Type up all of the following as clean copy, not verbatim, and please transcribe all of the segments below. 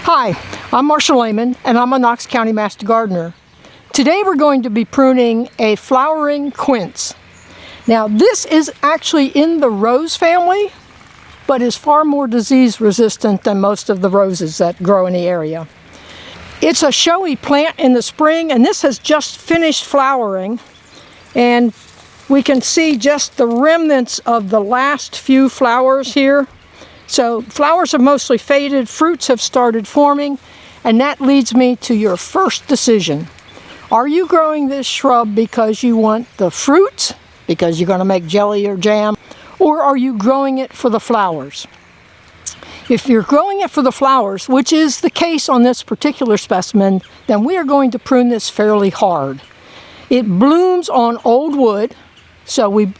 Hi, I'm Marcia Lehman and I'm a Knox County Master Gardener. Today we're going to be pruning a flowering quince. Now this is actually in the rose family, but is far more disease resistant than most of the roses that grow in the area. It's a showy plant in the spring, and this has just finished flowering, and we can see just the remnants of the last few flowers here. So flowers are mostly faded, fruits have started forming, and that leads me to your first decision. Are you growing this shrub because you want the fruits, because you're going to make jelly or jam, or are you growing it for the flowers? If you're growing it for the flowers, which is the case on this particular specimen, then we are going to prune this fairly hard. It blooms on old wood, so we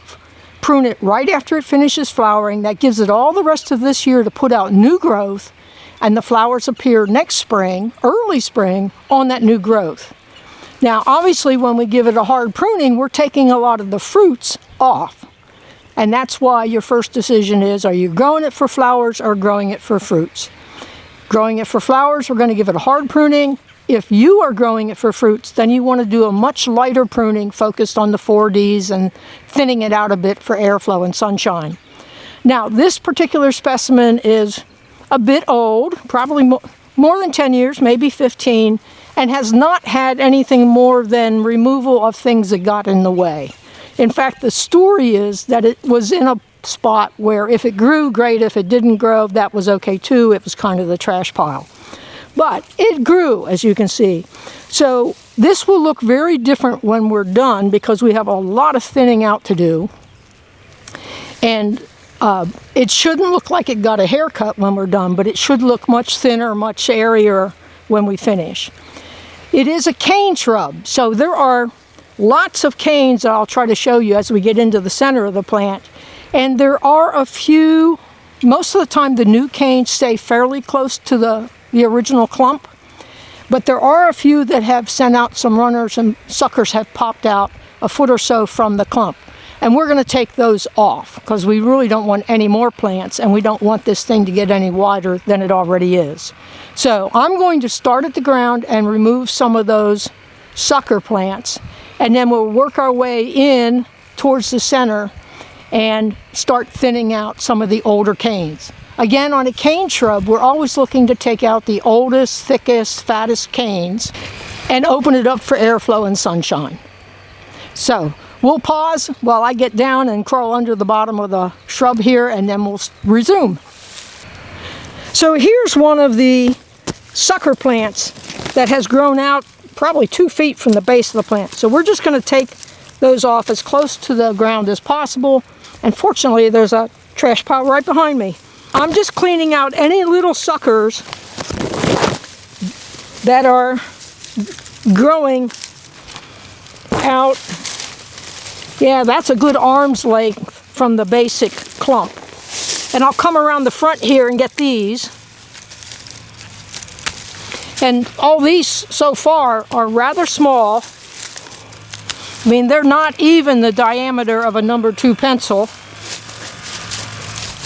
prune it right after it finishes flowering. That gives it all the rest of this year to put out new growth, and the flowers appear next spring, early spring, on that new growth. Now obviously when we give it a hard pruning, we're taking a lot of the fruits off, and that's why your first decision is, are you growing it for flowers or growing it for fruits? Growing it for flowers, we're going to give it a hard pruning. If you are growing it for fruits, then you want to do a much lighter pruning focused on the 4Ds and thinning it out a bit for airflow and sunshine. Now this particular specimen is a bit old, probably more than 10 years, maybe 15, and has not had anything more than removal of things that got in the way. In fact, the story is that it was in a spot where if it grew, great. If it didn't grow, that was okay too. It was kind of the trash pile. But it grew, as you can see. So this will look very different when we're done, because we have a lot of thinning out to do. And it shouldn't look like it got a haircut when we're done, but it should look much thinner, much airier when we finish. It is a cane shrub, so there are lots of canes that I'll try to show you as we get into the center of the plant. And there are a few, most of the time the new canes stay fairly close to the original clump, but there are a few that have sent out some runners, and suckers have popped out a foot or so from the clump. And we're going to take those off because we really don't want any more plants, and we don't want this thing to get any wider than it already is. So I'm going to start at the ground and remove some of those sucker plants, and then we'll work our way in towards the center and start thinning out some of the older canes. Again, on a cane shrub, we're always looking to take out the oldest, thickest, fattest canes and open it up for airflow and sunshine. So we'll pause while I get down and crawl under the bottom of the shrub here, and then we'll resume. So here's one of the sucker plants that has grown out probably 2 feet from the base of the plant. So we're just going to take those off as close to the ground as possible. And fortunately, there's a trash pile right behind me. I'm just cleaning out any little suckers that are growing out. Yeah, that's a good arm's length from the basic clump. And I'll come around the front here and get these. And all these so far are rather small. I mean, they're not even the diameter of a number 2 pencil.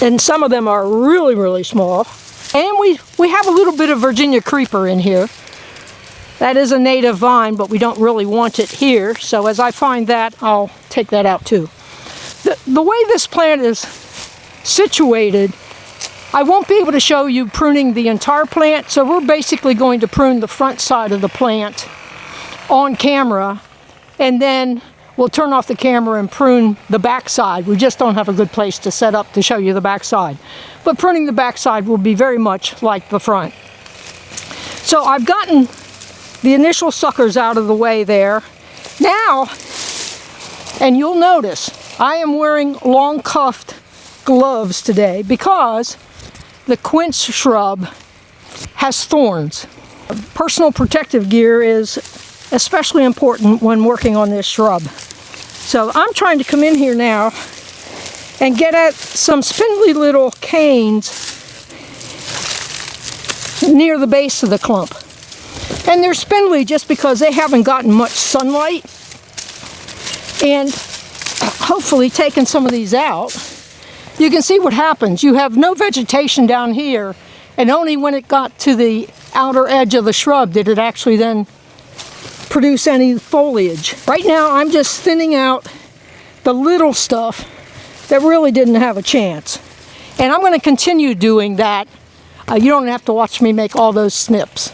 And some of them are really, really small. And we have a little bit of Virginia creeper in here. That is a native vine, but we don't really want it here. So as I find that, I'll take that out too. The way this plant is situated, I won't be able to show you pruning the entire plant. So we're basically going to prune the front side of the plant on camera, and then we'll turn off the camera and prune the back side. We just don't have a good place to set up to show you the back side. But pruning the back side will be very much like the front. So I've gotten the initial suckers out of the way there. Now, and you'll notice, I am wearing long cuffed gloves today because the quince shrub has thorns. Personal protective gear is especially important when working on this shrub. So I'm trying to come in here now and get at some spindly little canes near the base of the clump. And they're spindly just because they haven't gotten much sunlight. And hopefully taking some of these out, you can see what happens. You have no vegetation down here, and only when it got to the outer edge of the shrub did it actually then produce any foliage. Right now I'm just thinning out the little stuff that really didn't have a chance. And I'm going to continue doing that. You don't have to watch me make all those snips.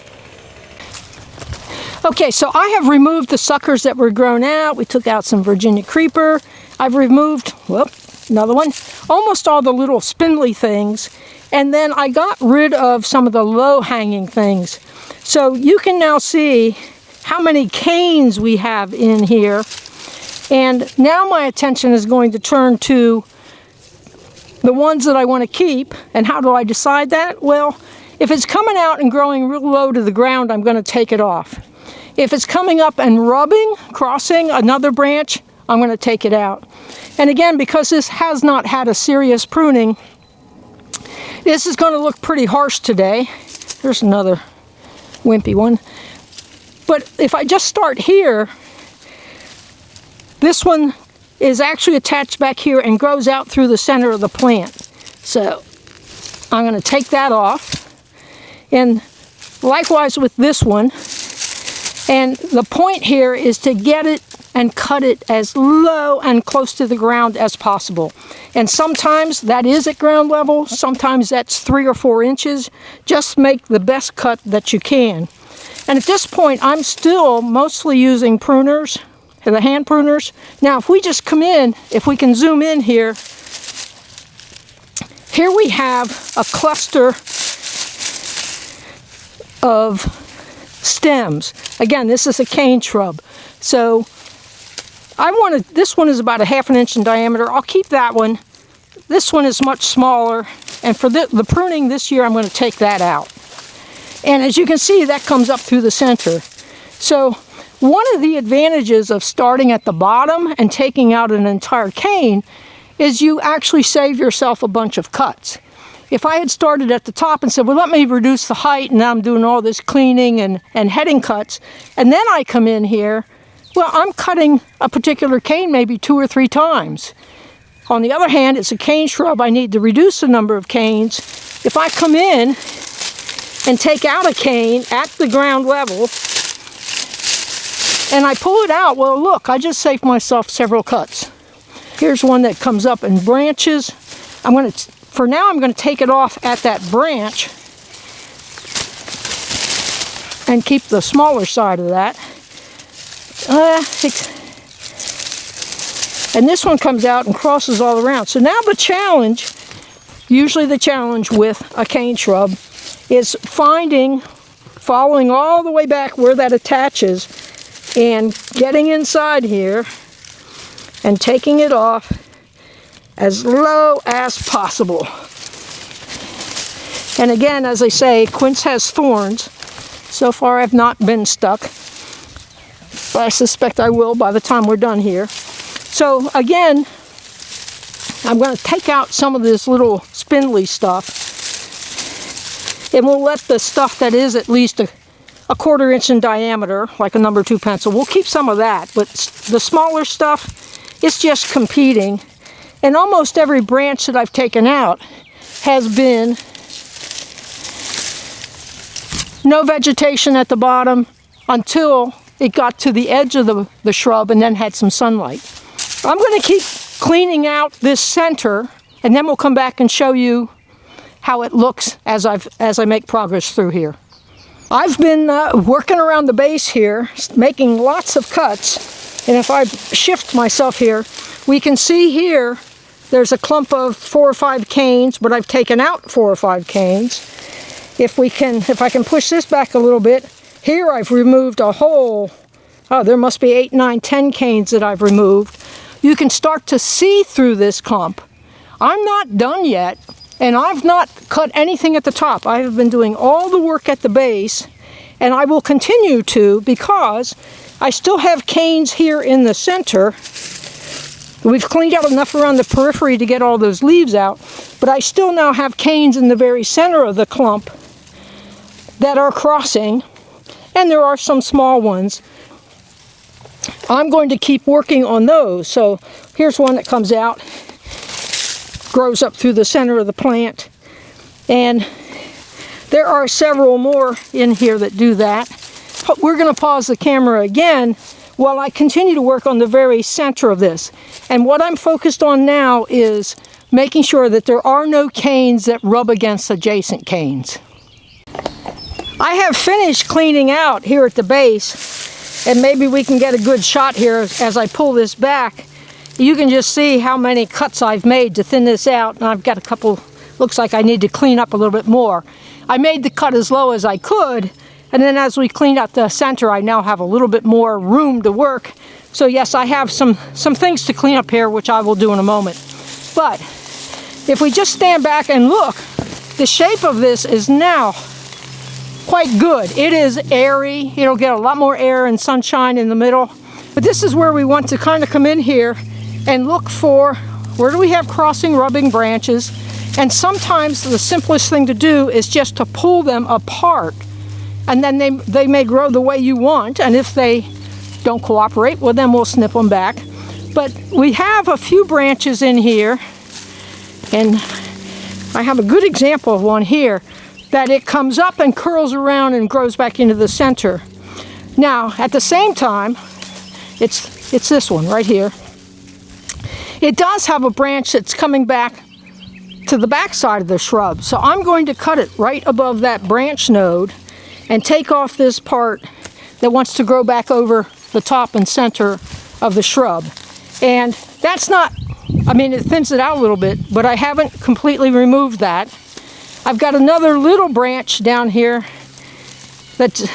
Okay, so I have removed the suckers that were grown out. We took out some Virginia creeper. I've removed, whoop, another one, almost all the little spindly things. And then I got rid of some of the low-hanging things. So you can now see how many canes we have in here. And now my attention is going to turn to the ones that I want to keep. And how do I decide that? Well, if it's coming out and growing real low to the ground, I'm going to take it off. If it's coming up and rubbing, crossing another branch, I'm going to take it out. And again, because this has not had a serious pruning, this is going to look pretty harsh today. There's another wimpy one. But if I just start here, this one is actually attached back here and grows out through the center of the plant. So I'm going to take that off. And likewise with this one. And the point here is to get it and cut it as low and close to the ground as possible. And sometimes that is at ground level, sometimes that's 3 or 4 inches. Just make the best cut that you can. And at this point, I'm still mostly using pruners, the hand pruners. Now, if we just come in, if we can zoom in here, here we have a cluster of stems. Again, this is a cane shrub. So this one is about 1/2 inch in diameter. I'll keep that one. This one is much smaller. And for the pruning this year, I'm going to take that out. And as you can see, that comes up through the center. So one of the advantages of starting at the bottom and taking out an entire cane is you actually save yourself a bunch of cuts. If I had started at the top and said, well, let me reduce the height, and now I'm doing all this cleaning and heading cuts, and then I come in here, well, I'm cutting a particular cane maybe 2 or 3 times. On the other hand, it's a cane shrub. I need to reduce the number of canes. If I come in and take out a cane at the ground level, and I pull it out, well, look, I just saved myself several cuts. Here's one that comes up in branches. For now, I'm going to take it off at that branch and keep the smaller side of that. And this one comes out and crosses all around. So now the challenge, usually the challenge with a cane shrub, is following all the way back where that attaches and getting inside here and taking it off as low as possible. And again, as I say, quince has thorns. So far I've not been stuck, but I suspect I will by the time we're done here. So again, I'm going to take out some of this little spindly stuff, and we'll let the stuff that is at least a 1/4 inch in diameter, like a number 2 pencil, we'll keep some of that, but the smaller stuff, it's just competing. And almost every branch that I've taken out has been no vegetation at the bottom until it got to the edge of the shrub and then had some sunlight. I'm going to keep cleaning out this center, and then we'll come back and show you how it looks as I make progress through here. I've been working around the base here, making lots of cuts, and if I shift myself here, we can see here there's a clump of 4 or 5 canes, but I've taken out 4 or 5 canes. If I can push this back a little bit, here I've removed a whole, there must be 8, 9, 10 canes that I've removed. You can start to see through this clump. I'm not done yet, and I've not cut anything at the top. I have been doing all the work at the base, and I will continue to, because I still have canes here in the center. We've cleaned out enough around the periphery to get all those leaves out, but I still now have canes in the very center of the clump that are crossing, and there are some small ones. I'm going to keep working on those. So here's one that comes out, grows up through the center of the plant, and There are several more in here that do that. But we're going to pause the camera again while I continue to work on the very center of this. And what I'm focused on now is making sure that there are no canes that rub against adjacent canes. I have finished cleaning out here at the base, and maybe we can get a good shot here as I pull this back. You can just see how many cuts I've made to thin this out, and I've got a couple, looks like I need to clean up a little bit more. I made the cut as low as I could, and then as we cleaned out the center, I now have a little bit more room to work. So yes, I have some things to clean up here, which I will do in a moment. But if we just stand back and look, the shape of this is now quite good. It is airy. It'll get a lot more air and sunshine in the middle. But this is where we want to kind of come in here and look for, where do we have crossing rubbing branches? And sometimes the simplest thing to do is just to pull them apart. And then they may grow the way you want, and if they don't cooperate, well then we'll snip them back. But we have a few branches in here, and I have a good example of one here, that it comes up and curls around and grows back into the center. Now, at the same time, it's this one right here. It does have a branch that's coming back to the back side of the shrub, so I'm going to cut it right above that branch node and take off this part that wants to grow back over the top and center of the shrub. And that's not, I mean, it thins it out a little bit, but I haven't completely removed that. I've got another little branch down here that's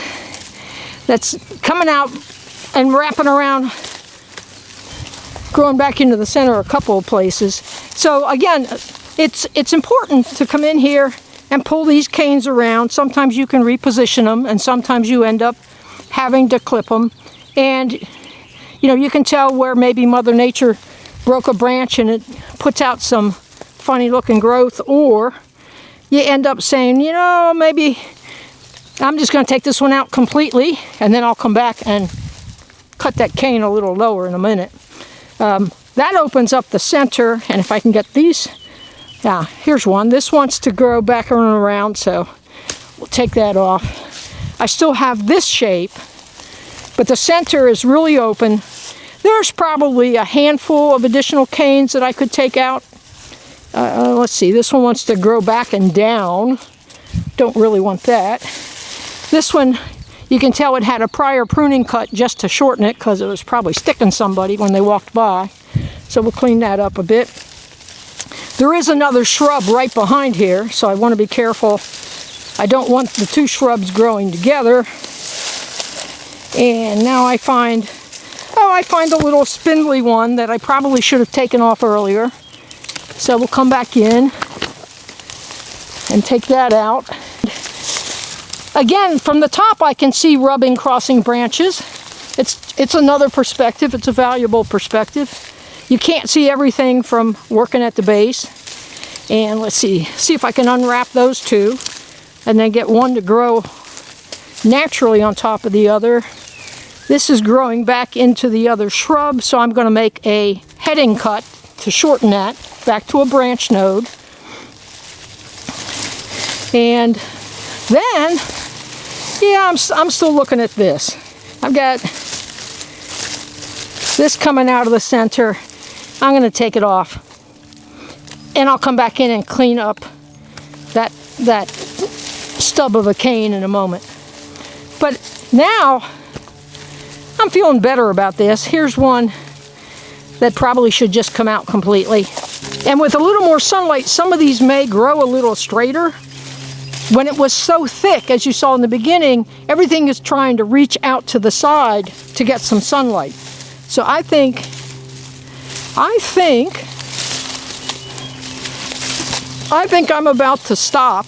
coming out and wrapping around, growing back into the center a couple of places. So again, it's important to come in here and pull these canes around. Sometimes you can reposition them, and sometimes you end up having to clip them. And you know, you can tell where maybe Mother Nature broke a branch and it puts out some funny looking growth, or you end up saying, you know, maybe I'm just going to take this one out completely, and then I'll come back and cut that cane a little lower in a minute. That opens up the center, and if I can get these, yeah, here's one. This wants to grow back and around, so we'll take that off. I still have this shape, but the center is really open. There's probably a handful of additional canes that I could take out. Let's see, this one wants to grow back and down. Don't really want that. This one, you can tell it had a prior pruning cut just to shorten it, because it was probably sticking somebody when they walked by. So we'll clean that up a bit. There is another shrub right behind here, so I want to be careful. I don't want the two shrubs growing together. And now I find a little spindly one that I probably should have taken off earlier. So we'll come back in and take that out. Again, from the top I can see rubbing crossing branches. It's another perspective. It's a valuable perspective. You can't see everything from working at the base. And let's see if I can unwrap those two and then get one to grow naturally on top of the other. This is growing back into the other shrub, so I'm going to make a heading cut to shorten that back to a branch node. And then, yeah, I'm still looking at this. I've got this coming out of the center. I'm going to take it off, and I'll come back in and clean up that stub of a cane in a moment. But now I'm feeling better about this. Here's one that probably should just come out completely. And with a little more sunlight, some of these may grow a little straighter. When it was so thick, as you saw in the beginning, everything is trying to reach out to the side to get some sunlight. So I think I'm about to stop,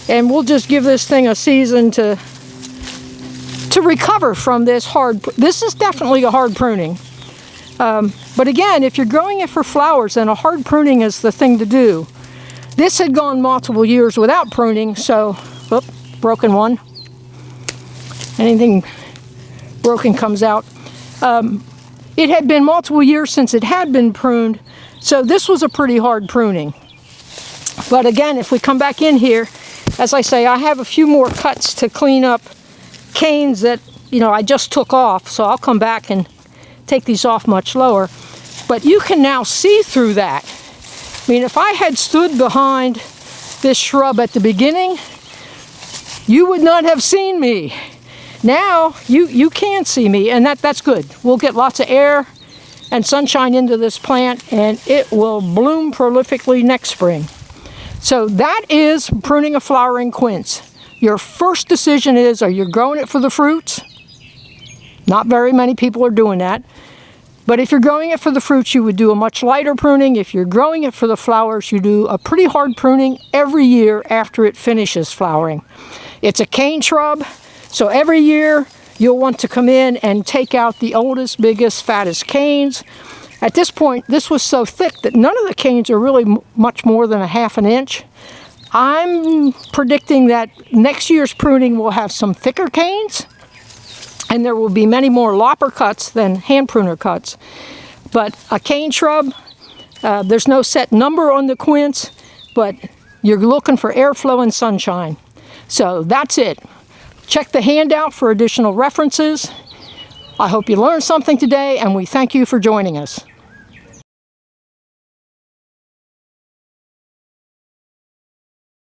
and we'll just give this thing a season to recover from this hard. This is definitely a hard pruning. But again, if you're growing it for flowers, then a hard pruning is the thing to do. This had gone multiple years without pruning, so, whoop, broken one. Anything broken comes out. It had been multiple years since it had been pruned, so this was a pretty hard pruning. But again, if we come back in here As I say, I have a few more cuts to clean up canes that, I just took off, so I'll come back and take these off much lower. But you can now see through that. I mean, if I had stood behind this shrub at the beginning, you would not have seen me. Now you can see me, and that's good. We'll get lots of air and sunshine into this plant, and it will bloom prolifically next spring. So that is pruning a flowering quince. Your first decision is, are you growing it for the fruits? Not very many people are doing that. But if you're growing it for the fruits, you would do a much lighter pruning. If you're growing it for the flowers, you do a pretty hard pruning every year after it finishes flowering. It's a cane shrub, so every year you'll want to come in and take out the oldest, biggest, fattest canes. At this point, this was so thick that none of the canes are really much more than a half an inch. I'm predicting that next year's pruning will have some thicker canes, and there will be many more lopper cuts than hand pruner cuts. But a cane shrub, there's no set number on the quince, but you're looking for airflow and sunshine. So that's it. Check the handout for additional references. I hope you learned something today, and we thank you for joining us.